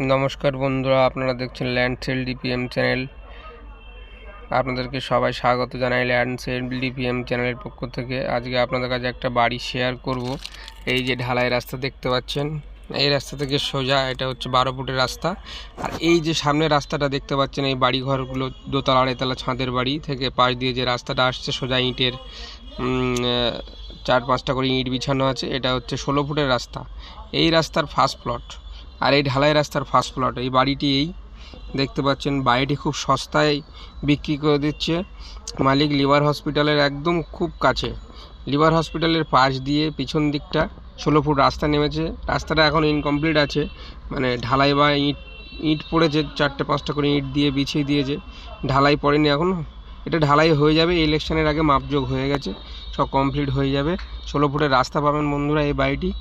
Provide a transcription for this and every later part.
নমস্কার বন্ধুরা, আপনারা দেখছেন ল্যান্ড সেল ডিপিএম চ্যানেল। আপনাদেরকে সবাই স্বাগত জানাই ল্যান্ড সেল ডিপিএম চ্যানেলের পক্ষ থেকে। আজকে আপনাদের কাছে একটা বাড়ি শেয়ার করব। এই যে ঢালাই রাস্তা দেখতে পাচ্ছেন, এই রাস্তা থেকে সোজা এটা হচ্ছে 12 ফুটের রাস্তা। আর এই যে সামনে রাস্তাটা দেখতে পাচ্ছেন, এই বাড়ি ঘরগুলো দোতলা আড়াইতলা ছাদের বাড়ি থেকে পাশ দিয়ে যে রাস্তাটা আসছে সোজা ইটের 4-5টা করে ইট বিছানো আছে। এটা হচ্ছে 16 ফুটের রাস্তা। এই রাস্তার ফার্স্ট প্লট আর এই ঢালাই রাস্তার ফার্স্ট প্লট। এই বাড়িটি এই দেখতে পাচ্ছেন, বাড়িটি খুব সস্তায় বিক্রি করে দিচ্ছে মালিক। লিভার হসপিটালের একদম খুব কাছে, লিভার হসপিটালের পাশ দিয়ে পিছন দিকটা 16 ফুট রাস্তা নেমেছে। রাস্তাটা এখন ইনকমপ্লিট আছে, মানে ঢালাই বা ইট পড়েছে, 4-5টা করে ইট দিয়ে বিছিয়ে দিয়েছে, ঢালাই পড়েনি এখন। এটা ঢালাই হয়ে যাবে, ইলেকশনের আগে মাপযোগ হয়ে গেছে, সব কমপ্লিট হয়ে যাবে। 16 ফুটের রাস্তা পাবেন বন্ধুরা এই বাড়িটি।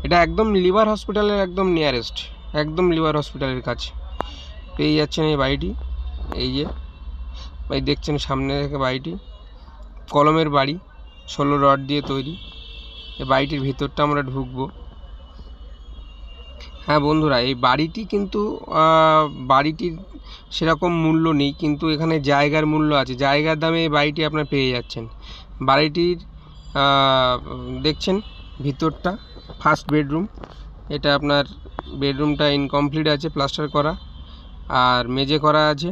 এটা একদম লিভার হসপিটালের একদম নিয়ারেস্ট, একদম লিভার হসপিটালের কাছে পেয়ে যাচ্ছেন এই বাড়িটি। এই যে ভাই দেখছেন সামনে থেকে বাড়িটি, কলমের বাড়ি, 16 রড দিয়ে তৈরি। এই বাড়িটির ভিতরটা আমরা ঢুকবো। হ্যাঁ বন্ধুরা, এই বাড়িটি কিন্তু বাড়িটির সেরকম মূল্য নেই, কিন্তু এখানে জায়গার মূল্য আছে। জায়গার দামে এই বাড়িটি আপনার পেয়ে যাচ্ছেন। বাড়িটির দেখছেন ভিতরটা ফার্স্ট বেডরুম। এটা আপনার বেডরুমটা ইনকমপ্লিট আছে, প্লাস্টার করা আর মেঝে করা আছে।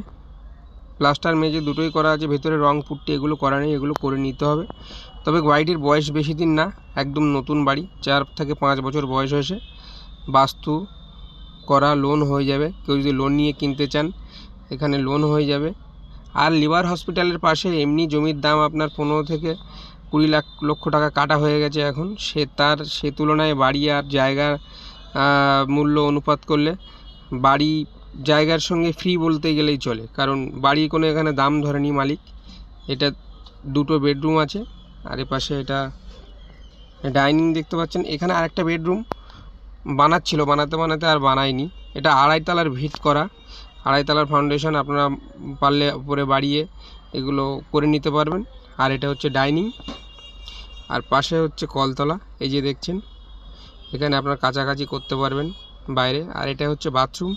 প্লাস্টার মেঝে দুটোই করা আছে, ভেতরে রং পুট্টি এগুলো করা নেই, এগুলো করে নিতে হবে। তবে বাড়িটির বয়স বেশি দিন না, একদম নতুন বাড়ি, 4 থেকে 5 বছর বয়স হয়েছে। বাস্তু করা, লোন হয়ে যাবে। কেউ যদি লোন নিয়ে কিনতে চান এখানে লোন হয়ে যাবে। আর লিভার হসপিটালের পাশে এমনি জমির দাম আপনার 15 থেকে 20 লক্ষ টাকা কাটা হয়ে গেছে এখন। সে তুলনায় বাড়ি আর জায়গার মূল্য অনুপাত করলে বাড়ি জায়গার সঙ্গে ফ্রি বলতে গেলেই চলে, কারণ বাড়ি কোনো এখানে দাম ধরেনি মালিক। এটা 2টো বেডরুম আছে, আর এপাশে এটা ডাইনিং দেখতে পাচ্ছেন। এখানে আরেকটা বেডরুম বানাচ্ছিল, বানাতে আর বানায়নি। এটা 2.5 তলার ভিট করা, 2.5 তলার ফাউন্ডেশন। আপনারা পারলে উপরে বাড়িয়ে এগুলো করে নিতে পারবেন। আর এটা হচ্ছে ডাইনিং, আর পাশে হচ্ছে কলতলা। এই যে দেখছেন, এখানে আপনার কাছাকাছি করতে পারবেন বাইরে। আর এটা হচ্ছে বাথরুম।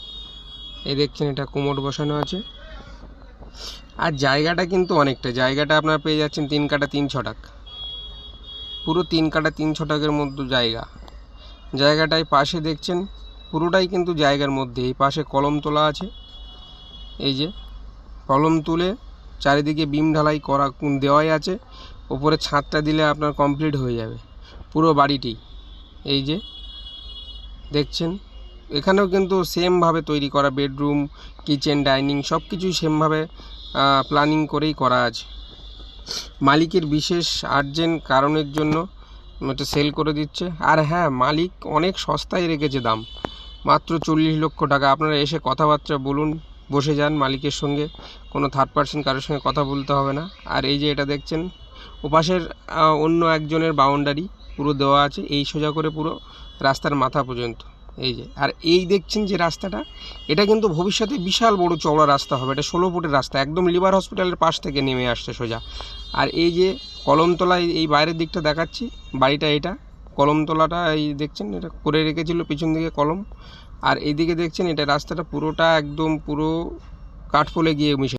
এই দেখছেন, এটা কোমোড বসানো আছে। আর জায়গাটা কিন্তু অনেকটা, জায়গাটা আপনার পেয়ে যাচ্ছেন 3 কাঠা 3 ছটাক, পুরো 3 কাঠা 3 ছটাকের মধ্যে জায়গা। জায়গাটায় পাশে দেখছেন পুরোটাই কিন্তু জায়গার মধ্যে। এই পাশে কলম তোলা আছে, এই যে কলম তুলে চারিদিকে বিম ঢালাই করা দেওয়াই আছে। ওপরে ছাদটা দিলে আপনার কমপ্লিট হয়ে যাবে পুরো বাড়িটি। এই যে দেখছেন, এখানেও কিন্তু সেমভাবে তৈরি করা, বেডরুম, কিচেন, ডাইনিং সব কিছুই সেমভাবে প্ল্যানিং করেই করা আছে। মালিকের বিশেষ আর্জেন্ট কারণের জন্য এটা সেল করে দিচ্ছে। আর হ্যাঁ, মালিক অনেক সস্তায় রেখেছে দাম, মাত্র 40 লক্ষ টাকা। আপনারা এসে কথাবার্তা বলুন, বসে যান মালিকের সঙ্গে, কোনো থার্ড পার্সন কারোর সঙ্গে কথা বলতে হবে না। আর এই যে এটা দেখছেন, ওপাশের অন্য একজনের বাউন্ডারি পুরো দেওয়া আছে, এই সোজা করে পুরো রাস্তার মাথা পর্যন্ত। এই যে, আর এই দেখছেন যে রাস্তাটা, এটা কিন্তু ভবিষ্যতে বিশাল বড় চওড়া রাস্তা হবে। এটা 16 ফুটের রাস্তা, একদম লিভার হসপিটালের পাশ থেকে নেমে আসছে সোজা। আর এই যে কলমতলায় এই বাইরের দিকটা দেখাচ্ছি, বাড়িটা এটা কলমতলাটা এই দেখছেন, এটা করে রেখেছিল পিছন দিকে কলম। আর এইদিকে দেখছেন, এটা রাস্তাটা পুরোটা একদম পুরো কাঠপোলে গিয়ে মিশে।